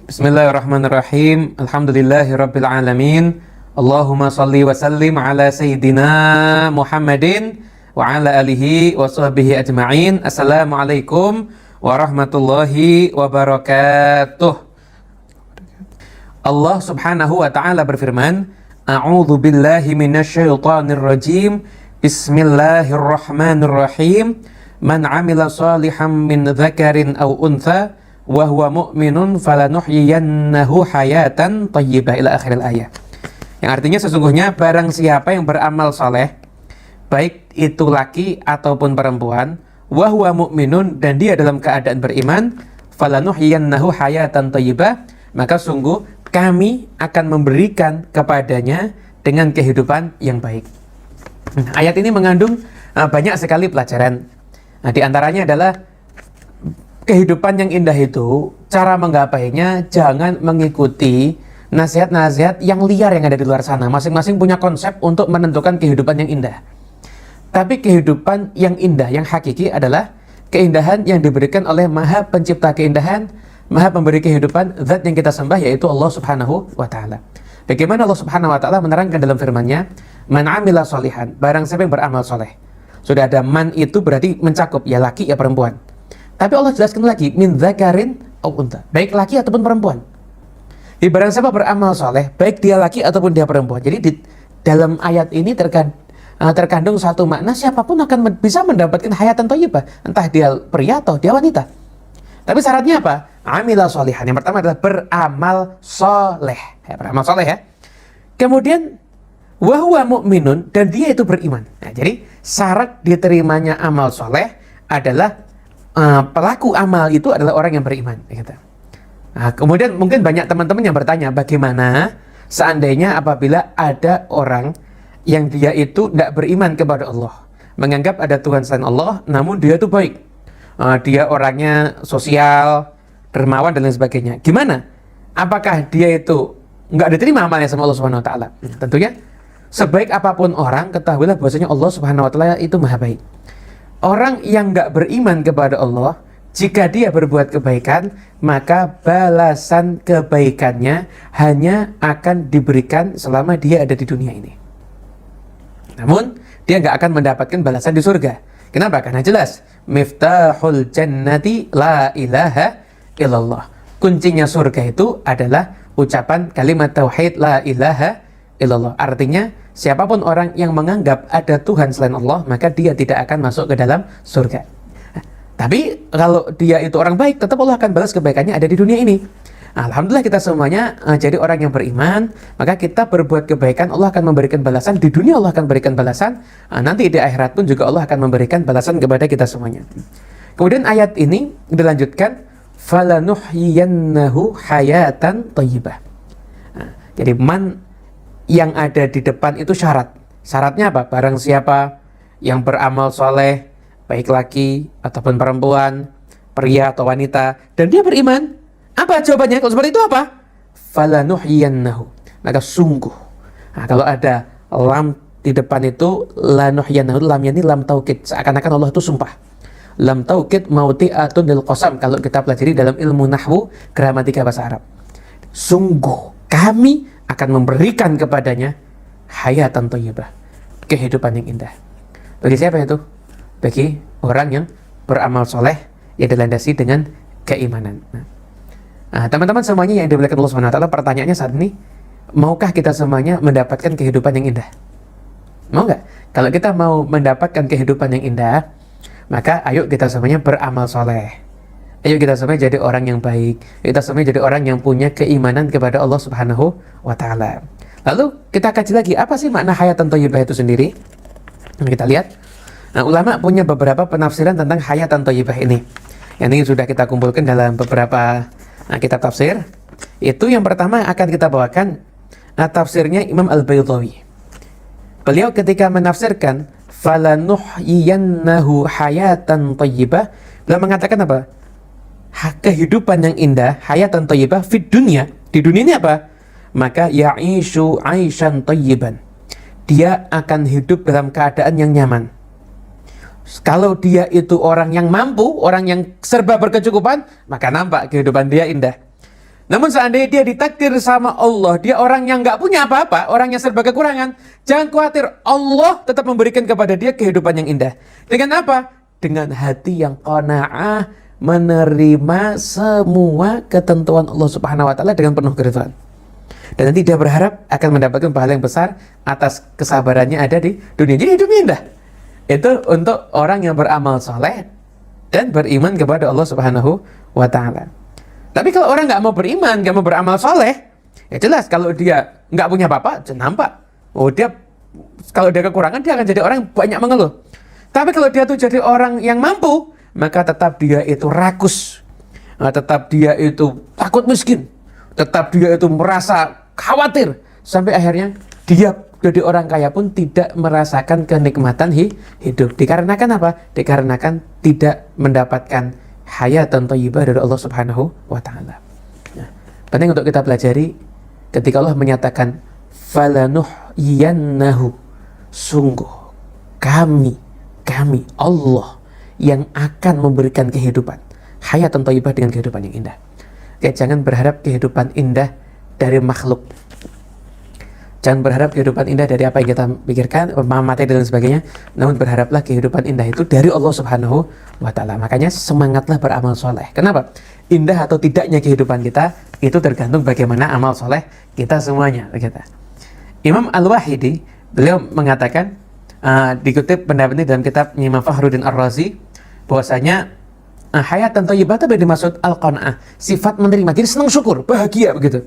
Bismillahirrahmanirrahim. Alhamdulillahirabbil alamin. Allahumma shalli wa sallim ala sayyidina Muhammadin wa ala alihi wa sahbihi ajma'in. Assalamualaikum warahmatullahi wabarakatuh. Allah Subhanahu wa taala berfirman, A'udzu billahi minasyaitonir rajim. Bismillahirrahmanirrahim. Man 'amila shalihan min dzakarin aw untha wa huwa mu'minun falanuhyiyannahu hayatan thayyibah ila akhiril ayat. Yang artinya sesungguhnya barang siapa yang beramal saleh, baik itu laki ataupun perempuan, wa huwa mu'minun, dan dia dalam keadaan beriman, falanuhyiyannahu hayatan thayyibah, maka sungguh kami akan memberikan kepadanya dengan kehidupan yang baik. Ayat ini mengandung banyak sekali pelajaran. Di antaranya adalah kehidupan yang indah itu, cara menggapainya jangan mengikuti nasihat-nasihat yang liar yang ada di luar sana. Masing-masing punya konsep untuk menentukan kehidupan yang indah. Tapi kehidupan yang indah, yang hakiki adalah keindahan yang diberikan oleh Maha Pencipta keindahan, Maha Pemberi kehidupan, zat yang kita sembah, yaitu Allah Subhanahu wa ta'ala. Bagaimana Allah Subhanahu wa ta'ala menerangkan dalam firman-Nya, man amila sholihan, barang siapa yang beramal soleh. Sudah ada man, itu berarti mencakup ya laki ya perempuan. Tapi Allah jelaskan lagi, min dzakarin aw untha, baik laki ataupun perempuan. Di barang siapa beramal soleh, baik dia laki ataupun dia perempuan. Jadi di dalam ayat ini terkandung satu makna, siapapun akan bisa mendapatkan hayatan thayyibah, entah dia pria atau dia wanita. Tapi syaratnya apa? Amila sholihan. Yang pertama adalah beramal soleh. Beramal soleh ya. Kemudian wa huwa mu'minun, dan dia itu beriman. Nah, jadi syarat diterimanya amal soleh adalah pelaku amal itu adalah orang yang beriman. Nah, kemudian mungkin banyak teman-teman yang bertanya, bagaimana seandainya apabila ada orang yang dia itu tidak beriman kepada Allah, menganggap ada Tuhan selain Allah, namun dia itu baik, dia orangnya sosial, dermawan dan lain sebagainya. Gimana? Apakah dia itu nggak diterima amalnya sama Allah Subhanahu Wa Taala? Tentunya sebaik apapun orang, ketahuilah bahwasanya Allah Subhanahu Wa Taala itu maha baik. Orang yang nggak beriman kepada Allah, jika dia berbuat kebaikan, maka balasan kebaikannya hanya akan diberikan selama dia ada di dunia ini. Namun, dia nggak akan mendapatkan balasan di surga. Kenapa? Karena jelas, miftahul jannati la ilaha illallah. Kuncinya surga itu adalah ucapan kalimat tauhid la ilaha illallah. Artinya, siapapun orang yang menganggap ada Tuhan selain Allah, maka dia tidak akan masuk ke dalam surga. Tapi kalau dia itu orang baik, tetap Allah akan balas kebaikannya ada di dunia ini. Alhamdulillah kita semuanya jadi orang yang beriman, maka kita berbuat kebaikan, Allah akan memberikan balasan. Di dunia Allah akan memberikan balasan, nanti di akhirat pun juga Allah akan memberikan balasan kepada kita semuanya. Kemudian ayat ini dilanjutkan, falanuhyiyannahu hayatan thayyibah. Jadi man yang ada di depan itu syarat. Syaratnya apa? Barang siapa yang beramal soleh, baik laki ataupun perempuan, pria atau wanita, dan dia beriman. Apa jawabannya? Kalau seperti itu apa? Falanuhyiyannahu. Maka sungguh. Nah, kalau ada lam di depan itu, lanuhyiyannahu, lamnya ini lam taukid. Seakan-akan Allah itu sumpah. Lam taukid mauti'atun lil qasam. Kalau kita pelajari dalam ilmu nahwu, gramatika bahasa Arab. Sungguh kami akan memberikan kepadanya hayatan thayyibah, kehidupan yang indah. Bagi siapa itu? Bagi orang yang beramal soleh yang dilandasi dengan keimanan. Teman-teman semuanya yang dimuliakan Allah Subhanahu wa taala, pertanyaannya saat ini, maukah kita semuanya mendapatkan kehidupan yang indah? Mau nggak? Kalau kita mau mendapatkan kehidupan yang indah, maka ayo kita semuanya beramal soleh. Ayo kita semuanya jadi orang yang baik. Kita semuanya jadi orang yang punya keimanan kepada Allah Subhanahu wa ta'ala. Lalu kita kaji lagi, apa sih makna hayatan thayyibah itu sendiri? Kita lihat. Ulama punya beberapa penafsiran tentang hayatan thayyibah ini. Yang ini sudah kita kumpulkan dalam beberapa kitab tafsir. Itu yang pertama akan kita bawakan tafsirnya Imam Al-Baydawi. Beliau ketika menafsirkan falanuhyiyannahu hayatan thayyibah, beliau mengatakan apa? Kehidupan yang indah, hayatan thayyibah fid dunya. Di dunia ini apa? Maka ya'ishu 'aishan thayyiban. Dia akan hidup dalam keadaan yang nyaman. Kalau dia itu orang yang mampu, orang yang serba berkecukupan, maka nampak kehidupan dia indah. Namun seandainya dia ditakdir sama Allah, dia orang yang nggak punya apa-apa, orang yang serba kekurangan, jangan khawatir, Allah tetap memberikan kepada dia kehidupan yang indah. Dengan apa? Dengan hati yang qanaah, menerima semua ketentuan Allah Subhanahu wa taala dengan penuh keridhaan. Dan nanti dia berharap akan mendapatkan pahala yang besar atas kesabarannya ada di dunia. Jadi hidupnya indah. Itu untuk orang yang beramal soleh dan beriman kepada Allah Subhanahu wa taala. Tapi kalau orang nggak mau beriman, nggak mau beramal soleh, ya jelas kalau dia nggak punya apa-apa, nampak. Oh dia, kalau dia kekurangan, dia akan jadi orang yang banyak mengeluh. Tapi kalau dia tuh jadi orang yang mampu, maka tetap dia itu rakus, tetap dia itu takut miskin, tetap dia itu merasa khawatir, sampai akhirnya dia jadi orang kaya pun tidak merasakan kenikmatan hidup. Dikarenakan apa? Dikarenakan tidak mendapatkan hayatan thayyibah dari Allah Subhanahu wa taala. Nah, penting untuk kita pelajari ketika Allah menyatakan falanuhyiyannahu, sungguh kami Allah yang akan memberikan kehidupan, hayatan thayyibah dengan kehidupan yang indah. Oke, jangan berharap kehidupan indah dari makhluk. Jangan berharap kehidupan indah dari apa yang kita pikirkan, materi dan sebagainya. Namun berharaplah kehidupan indah itu dari Allah Subhanahu wa ta'ala. Makanya semangatlah beramal soleh. Kenapa? Indah atau tidaknya kehidupan kita itu tergantung bagaimana amal soleh kita semuanya. Begitu. Imam Al-Wahidi, beliau mengatakan, dikutip pendapat ini dalam kitab Imam Fakhruddin Ar-Razi, bahwasanya hayatan thayyibah itu dimaksud al-qanaah, sifat menerima. Jadi senang syukur, bahagia begitu.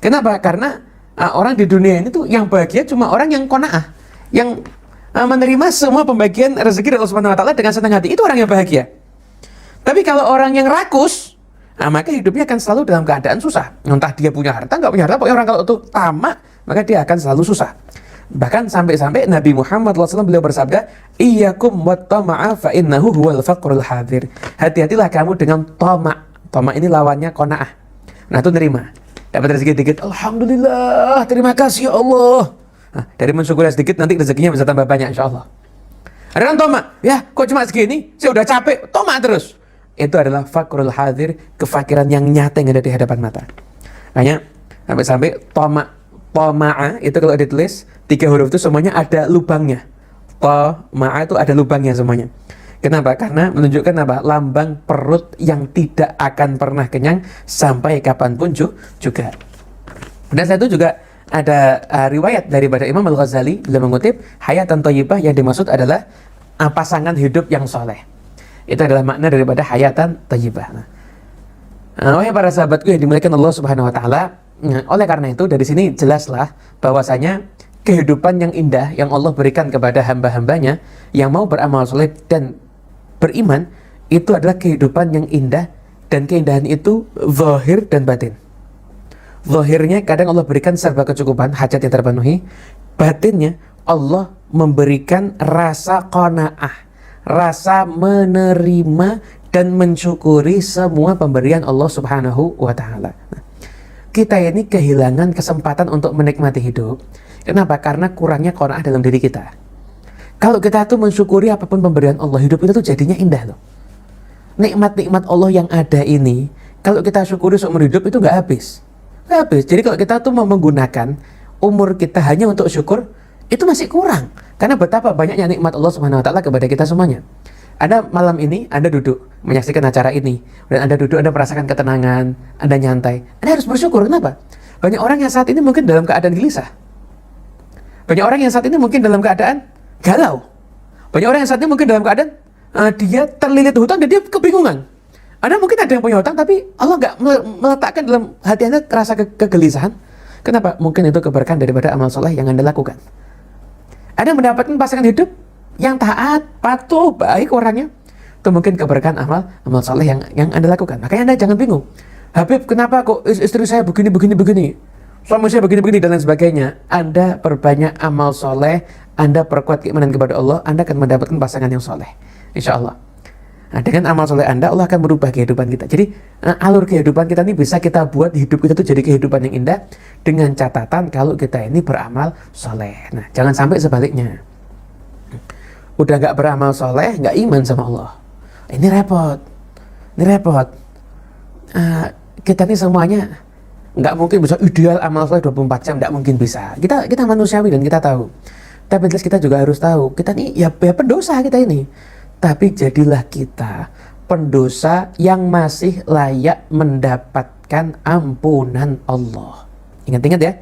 Kenapa? Karena orang di dunia ini tuh yang bahagia cuma orang yang qanaah, yang menerima semua pembagian rezeki dari Allah Subhanahu wa taala dengan senang hati. Itu orang yang bahagia. Tapi kalau orang yang rakus, maka hidupnya akan selalu dalam keadaan susah. Entah dia punya harta, nggak punya harta, pokoknya orang kalau itu tamak, maka dia akan selalu susah. Bahkan sampai-sampai Nabi Muhammad SAW beliau bersabda, "Iyyakum wat-tama'a fa innahu huwal faqrul hadir." Hati-hatilah kamu dengan tamak. Tamak ini lawannya qanaah. Nah, itu nerima. Dapat rezeki dikit, alhamdulillah, terima kasih ya Allah. Nah, dari mensyukuri sedikit nanti rezekinya bisa tambah banyak insyaallah. Ada orang tamak, ya kok cuma segini, saya udah capek, tamak terus. Itu adalah faqrul hadir, kefakiran yang nyata yang ada di hadapan mata. Makanya sampai-sampai tama'a itu kalau ditulis 3 huruf itu semuanya ada lubangnya. Tama'a itu ada lubangnya semuanya. Kenapa? Karena menunjukkan apa? Lambang perut yang tidak akan pernah kenyang sampai kapanpun juga. Dan satu juga ada riwayat daripada Imam Al-Ghazali, beliau mengutip hayatan thayyibah yang dimaksud adalah pasangan hidup yang soleh. Itu adalah makna daripada hayatan thayyibah. Wahai para sahabatku yang dimuliakan Allah Subhanahu wa taala, oleh karena itu dari sini jelaslah bahwasanya kehidupan yang indah yang Allah berikan kepada hamba-hambanya yang mau beramal soleh dan beriman, itu adalah kehidupan yang indah, dan keindahan itu zahir dan batin. Zahirnya kadang Allah berikan serba kecukupan, hajat yang terpenuhi. Batinnya Allah memberikan rasa qanaah, rasa menerima dan mensyukuri semua pemberian Allah Subhanahu wa taala. Kita ini kehilangan kesempatan untuk menikmati hidup. Kenapa? Karena kurangnya qanaah dalam diri kita. Kalau kita tuh mensyukuri apapun pemberian Allah, hidup kita tuh jadinya indah loh. Nikmat-nikmat Allah yang ada ini, kalau kita syukuri seumur hidup itu nggak habis. Nggak habis. Jadi kalau kita tuh mau menggunakan umur kita hanya untuk syukur, itu masih kurang. Karena betapa banyaknya nikmat Allah Subhanahu wa taala kepada kita semuanya. Anda malam ini, Anda duduk menyaksikan acara ini, dan Anda duduk, Anda merasakan ketenangan, Anda nyantai. Anda harus bersyukur. Kenapa? Banyak orang yang saat ini mungkin dalam keadaan gelisah. Banyak orang yang saat ini mungkin dalam keadaan galau. Banyak orang yang saat ini mungkin dalam keadaan dia terlilit hutang dan dia kebingungan. Ada mungkin ada yang punya hutang tapi Allah nggak meletakkan dalam hati Anda rasa kegelisahan. Kenapa? Mungkin itu keberkahan daripada amal soleh yang Anda lakukan. Ada yang mendapatkan pasangan hidup yang taat, patuh, baik orangnya. Itu mungkin keberkahan amal soleh yang Anda lakukan. Makanya Anda jangan bingung. Habib, kenapa kok istri saya begini? Suami saya begini dan lain sebagainya. Anda perbanyak amal soleh, Anda perkuat keimanan kepada Allah, Anda akan mendapatkan pasangan yang soleh, insya Allah. Nah, dengan amal soleh Anda, Allah akan merubah kehidupan kita. Jadi alur kehidupan kita ini bisa kita buat hidup kita itu jadi kehidupan yang indah, dengan catatan kalau kita ini beramal soleh. Nah, jangan sampai sebaliknya. Udah gak beramal soleh, gak iman sama Allah. Ini repot. Kita ini semuanya nggak mungkin bisa ideal amal soleh 24 jam, nggak mungkin bisa. Kita manusiawi dan kita tahu. Tapi jelas kita juga harus tahu, kita nih ya pendosa kita ini. Tapi jadilah kita pendosa yang masih layak mendapatkan ampunan Allah. Ingat-ingat ya,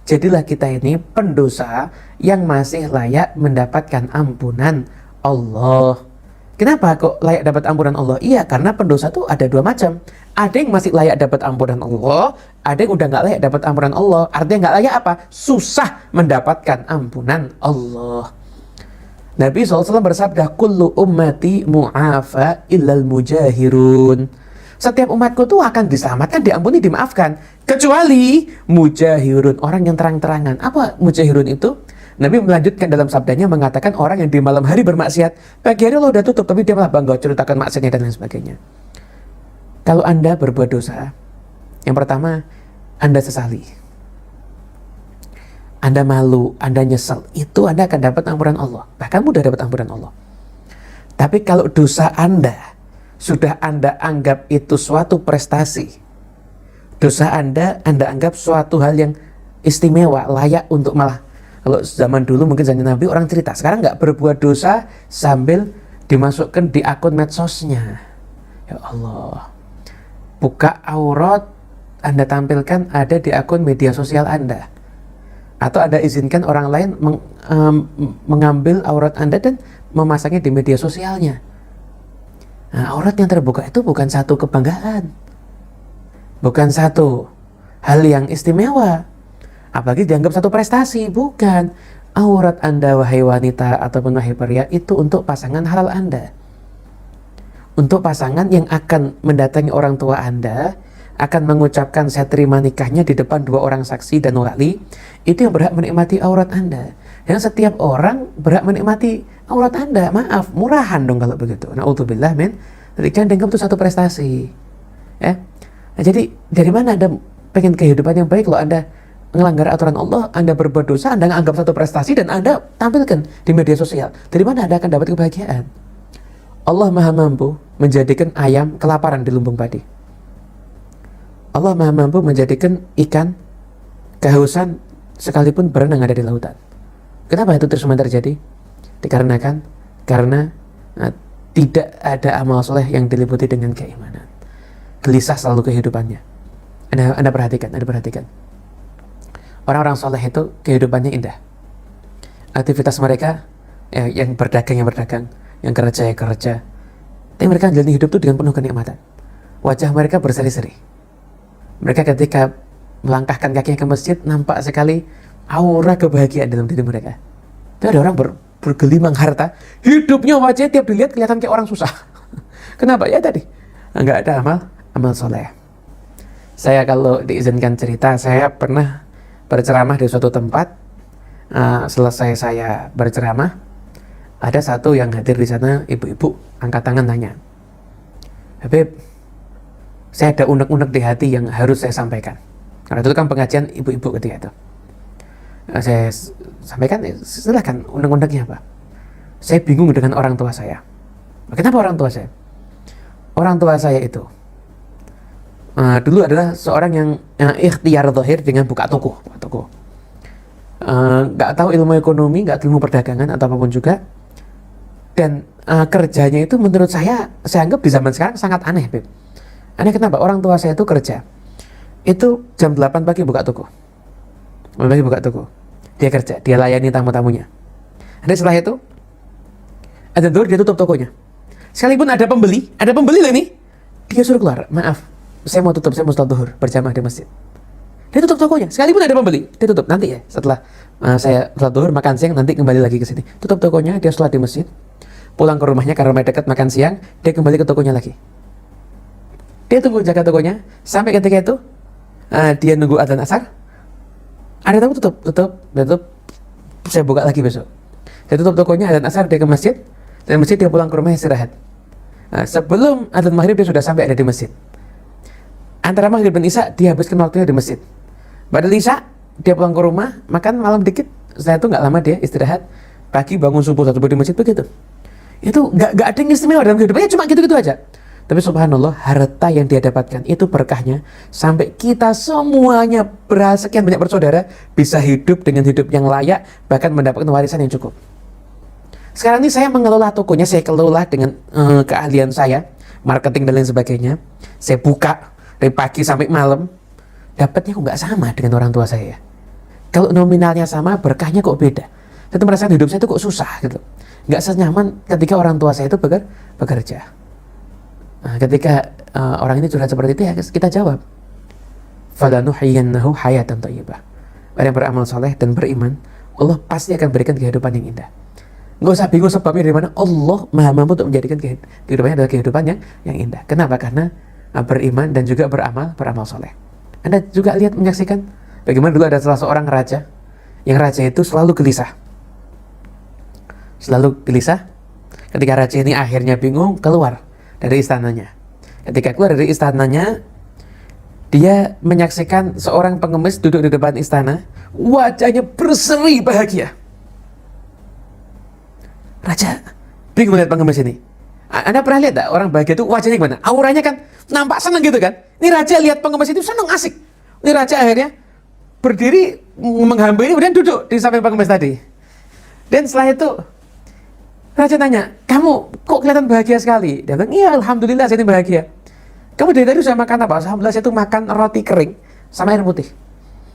jadilah kita ini pendosa yang masih layak mendapatkan ampunan Allah. Kenapa kok layak dapat ampunan Allah? Iya, karena pendosa tuh ada dua macam. Ada yang masih layak dapat ampunan Allah, ada yang udah nggak layak dapat ampunan Allah. Artinya nggak layak apa? Susah mendapatkan ampunan Allah. Nabi SAW bersabda, kullu ummati mu'afa illal mujahirun. Setiap umatku tuh akan diselamatkan, diampuni, dimaafkan. Kecuali mujahirun, orang yang terang-terangan. Apa mujahirun itu? Nabi melanjutkan dalam sabdanya mengatakan orang yang di malam hari bermaksiat, pagi hari Allah udah tutup, tapi dia malah bangga ceritakan maksiatnya dan lain sebagainya. Kalau Anda berbuat dosa, yang pertama, Anda sesali. Anda malu, Anda nyesel, itu Anda akan dapat ampunan Allah. Bahkan mudah dapat ampunan Allah. Tapi kalau dosa Anda sudah Anda anggap itu suatu prestasi, dosa Anda anggap suatu hal yang istimewa, layak untuk malah, kalau zaman dulu mungkin zaman Nabi orang cerita, sekarang nggak berbuat dosa sambil dimasukkan di akun medsosnya. Ya Allah, buka aurat Anda tampilkan ada di akun media sosial Anda. Atau Anda izinkan orang lain mengambil aurat Anda dan memasangnya di media sosialnya. Nah, aurat yang terbuka itu bukan satu kebanggaan, bukan satu hal yang istimewa, apalagi dianggap satu prestasi. Bukan. Aurat Anda, wahai wanita ataupun wahai pria, itu untuk pasangan halal Anda, untuk pasangan yang akan mendatangi orang tua Anda, akan mengucapkan saya terima nikahnya di depan dua orang saksi dan wali. Itu yang berhak menikmati aurat Anda. Yang setiap orang berhak menikmati aurat Anda. Maaf, murahan dong kalau begitu. Na'udzubillah min. Jadi jangan dianggap itu satu prestasi. Nah, jadi dari mana Anda pengen kehidupan yang baik kalau Anda melanggar aturan Allah, Anda berbuat dosa, Anda anggap satu prestasi dan Anda tampilkan di media sosial. Dari mana Anda akan dapat kebahagiaan? Allah Maha Mampu menjadikan ayam kelaparan di lumbung padi. Allah Maha Mampu menjadikan ikan kehausan sekalipun berenang ada di lautan. Kenapa itu terus terjadi? Dikarenakan karena tidak ada amal soleh yang diliputi dengan keimanan. Gelisah selalu kehidupannya. Anda perhatikan. Orang-orang soleh itu kehidupannya indah. Aktivitas mereka yang berdagang, yang kerja. Tapi mereka menjalani hidup itu dengan penuh kenikmatan. Wajah mereka berseri-seri. Mereka ketika melangkahkan kakinya ke masjid, nampak sekali aura kebahagiaan dalam diri mereka. Itu ada orang bergelimang harta, hidupnya wajahnya tiap dilihat kelihatan kayak orang susah. Kenapa? Ya tadi, nggak ada amal soleh. Saya kalau diizinkan cerita, saya pernah berceramah di suatu tempat. Selesai saya berceramah, ada satu yang hadir di sana, ibu-ibu, angkat tangan tanya, Habib, saya ada unek-unek di hati yang harus saya sampaikan. Karena itu kan pengajian ibu-ibu ketika itu. Saya sampaikan, silahkan, unek-uneknya apa? Saya bingung dengan orang tua saya. Kenapa orang tua saya? Orang tua saya itu dulu adalah seorang yang ikhtiar zahir dengan buka toko. Nggak tahu ilmu ekonomi, nggak ilmu perdagangan atau apapun juga. Dan kerjanya itu menurut saya anggap di zaman sekarang sangat aneh, Beb. Aneh kenapa? Orang tua saya itu kerja. Itu jam 8 pagi buka toko. Dia kerja, dia layani tamu-tamunya. Dan setelah itu, ada zuhur dia tutup tokonya. Sekalipun ada pembeli loh ini, dia suruh keluar. Maaf, saya mau tutup, saya mau sholat zuhur berjamaah di masjid. Dia tutup tokonya. Sekalipun ada pembeli, dia tutup. Nanti ya, setelah saya sholat zuhur, makan siang, nanti kembali lagi ke sini. Tutup tokonya, dia sholat di masjid. Pulang ke rumahnya karena rumah dekat, makan siang, dia kembali ke tokonya lagi. Dia tunggu jaga tokonya sampai ketika itu dia nunggu adzan asar. Ada tamu tutup. Saya buka lagi besok. Saya tutup tokonya, adzan asar dia ke masjid. Dan masjid dia pulang ke rumah istirahat. Sebelum adzan maghrib dia sudah sampai ada di masjid. Antara maghrib dan isya dia habiskan waktunya di masjid. Pada isya dia pulang ke rumah, makan malam dikit. Setelah itu nggak lama dia istirahat. Pagi bangun subuh satu di masjid begitu. Itu nggak ada yang istimewa dalam hidupnya, cuma gitu-gitu aja. Tapi subhanallah, harta yang dia dapatkan itu berkahnya sampai kita semuanya sekian banyak bersaudara bisa hidup dengan hidup yang layak, bahkan mendapatkan warisan yang cukup. Sekarang ini saya mengelola tokonya, saya kelola dengan keahlian saya, marketing dan lain sebagainya. Saya buka dari pagi sampai malam, dapatnya kok nggak sama dengan orang tua saya. Kalau nominalnya sama, berkahnya kok beda. Saya tuh merasakan hidup saya itu kok susah gitu, nggak senyaman ketika orang tua saya itu bekerja. Nah, ketika orang ini curhat seperti itu, ya kita jawab, falanuhyiyannahu hayatan thayyibah. Orang yang beramal soleh dan beriman, Allah pasti akan berikan kehidupan yang indah. Nggak usah bingung sebabnya dari mana. Allah maha mampu untuk menjadikan kehidupannya adalah kehidupan yang indah. Kenapa? Karena beriman dan juga beramal soleh. Anda juga lihat, menyaksikan bagaimana dulu ada salah seorang raja, yang raja itu selalu gelisah. Ketika raja ini akhirnya bingung, keluar dari istananya. Ketika keluar dari istananya, dia menyaksikan seorang pengemis duduk di depan istana, wajahnya berseri bahagia. Raja bingung melihat pengemis ini. Anda pernah lihat tak orang bahagia itu wajahnya gimana? Auranya kan nampak senang gitu kan? Ini raja lihat pengemis itu senang, asik. Ini raja akhirnya berdiri menghampiri, kemudian duduk di samping pengemis tadi. Dan setelah itu raja tanya, kamu kok kelihatan bahagia sekali? Dia bilang, iya alhamdulillah saya ini bahagia. Kamu dari tadi sudah makan apa? Alhamdulillah saya itu makan roti kering sama air putih.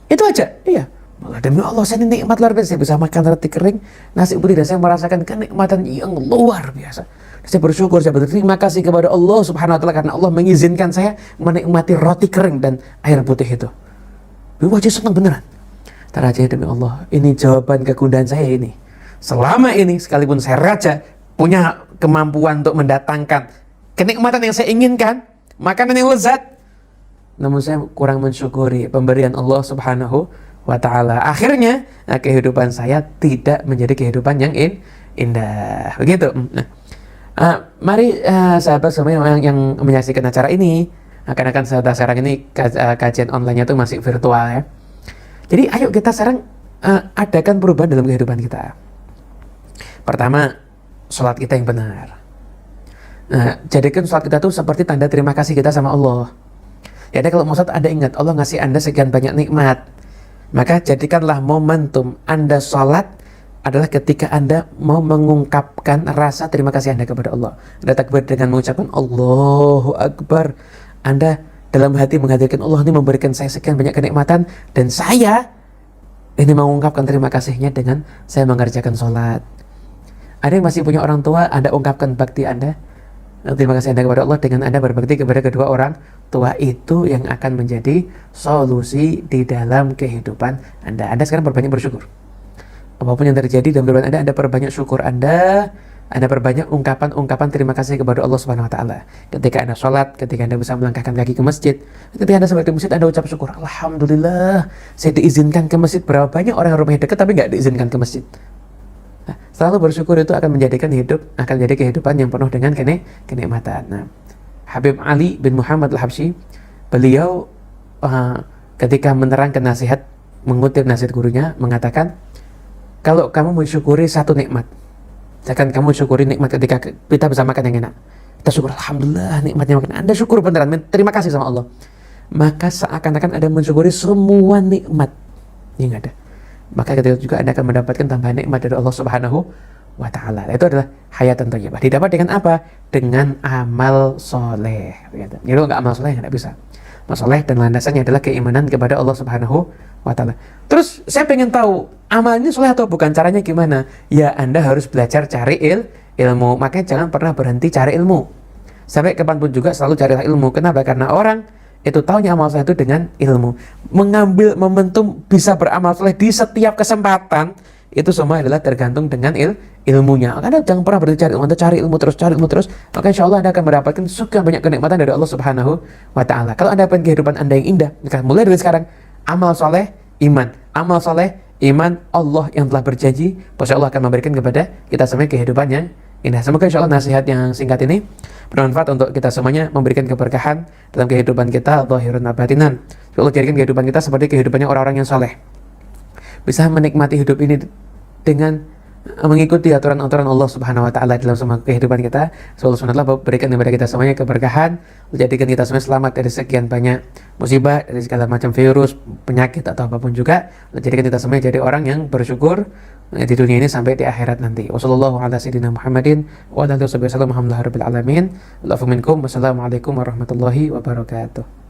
Itu aja? Iya. Malah demi Allah saya ini nikmat luar biasa. Saya bisa makan roti kering, nasi putih, dan saya merasakan kenikmatan yang luar biasa. Saya bersyukur, saya berterima kasih kepada Allah subhanahu wa ta'ala karena Allah mengizinkan saya menikmati roti kering dan air putih itu. Wajah senang beneran. Raja, demi Allah, ini jawaban kegundahan saya ini. Selama ini, sekalipun saya raja, punya kemampuan untuk mendatangkan kenikmatan yang saya inginkan, makanan yang lezat, namun saya kurang mensyukuri pemberian Allah subhanahu wa ta'ala. Akhirnya, kehidupan saya tidak menjadi kehidupan yang indah. Begitu. Mari sahabat semua yang menyaksikan acara ini, karena kan sekarang ini kajian online-nya itu masih virtual ya. Jadi ayo kita sekarang adakan perubahan dalam kehidupan kita. Pertama, sholat kita yang benar. Jadikan sholat kita tuh seperti tanda terima kasih kita sama Allah. Ya, kalau mau sholat, Anda ingat Allah ngasih Anda sekian banyak nikmat, maka jadikanlah momentum Anda sholat adalah ketika Anda mau mengungkapkan rasa terima kasih Anda kepada Allah. Anda takbir dengan mengucapkan Allahu Akbar. Anda dalam hati menghadirkan Allah ini memberikan saya sekian banyak kenikmatan, dan saya ini mengungkapkan terima kasihnya dengan saya mengerjakan sholat. Ada yang masih punya orang tua, Anda ungkapkan bakti Anda, terima kasih Anda kepada Allah dengan Anda berbakti kepada kedua orang tua. Itu yang akan menjadi solusi di dalam kehidupan Anda. Anda sekarang berbanyak bersyukur. Apapun yang terjadi dalam kehidupan Anda perbanyak syukur Anda perbanyak ungkapan terima kasih kepada Allah Subhanahu wa taala. Ketika Anda sholat, ketika Anda bisa melangkahkan kaki ke masjid, ketika Anda sampai ke masjid, Anda ucap syukur, alhamdulillah, saya diizinkan ke masjid. Berapa banyak orang rumahnya dekat tapi nggak diizinkan ke masjid. Selalu bersyukur itu akan menjadikan akan menjadi kehidupan yang penuh dengan kenikmatan. Habib Ali bin Muhammad Al-Habsyi, beliau ketika menerangkan nasihat, mengutip nasihat gurunya, mengatakan, kalau kamu mensyukuri satu nikmat, misalkan kamu syukuri nikmat ketika kita bisa makan yang enak, kita syukur, alhamdulillah nikmatnya makan, Anda syukur beneran, terima kasih sama Allah, maka seakan-akan Anda mensyukuri semua nikmat yang ada. Maka ketika juga Anda akan mendapatkan tambahan nikmat dari Allah Subhanahu wa ta'ala. Itu adalah hayatan thayyibah. Didapat dengan apa? Dengan amal soleh. Jadi kalau nggak amal soleh, nggak bisa. Amal soleh dan landasannya adalah keimanan kepada Allah Subhanahu wa ta'ala. Terus saya pengen tahu, amalnya soleh atau bukan, caranya gimana? Ya, Anda harus belajar cari ilmu. Makanya jangan pernah berhenti cari ilmu. Sampai kapanpun juga selalu carilah ilmu. Kenapa? Karena orang itu tahunya amal soleh itu dengan ilmu. Mengambil momentum bisa beramal soleh di setiap kesempatan, itu semua adalah tergantung dengan ilmunya. Anda jangan pernah berhenti cari ilmu. Anda cari ilmu terus, maka insya Allah Anda akan mendapatkan sekian banyak kenikmatan dari Allah Subhanahu wa ta'ala. Kalau Anda pengen kehidupan Anda yang indah, maka mulai dari sekarang, amal soleh, iman. Amal soleh, iman, Allah yang telah berjanji bahwa Allah akan memberikan kepada kita semua kehidupan yang indah. Semoga insya Allah nasihat yang singkat ini bermanfaat untuk kita semuanya, memberikan keberkahan dalam kehidupan kita, zahirun wa batinan. Allah jadikan kehidupan kita seperti kehidupannya orang-orang yang soleh, bisa menikmati hidup ini dengan mengikuti aturan-aturan Allah Subhanahu wa taala dalam semua kehidupan kita. Semoga Allah berikan kepada kita semuanya keberkahan, menjadikan kita semua selamat dari sekian banyak musibah, dari segala macam virus, penyakit atau apapun juga. Menjadikan kita semuanya jadi orang yang bersyukur di dunia ini sampai di akhirat nanti. Wassalamualaikum warahmatullahi wabarakatuh.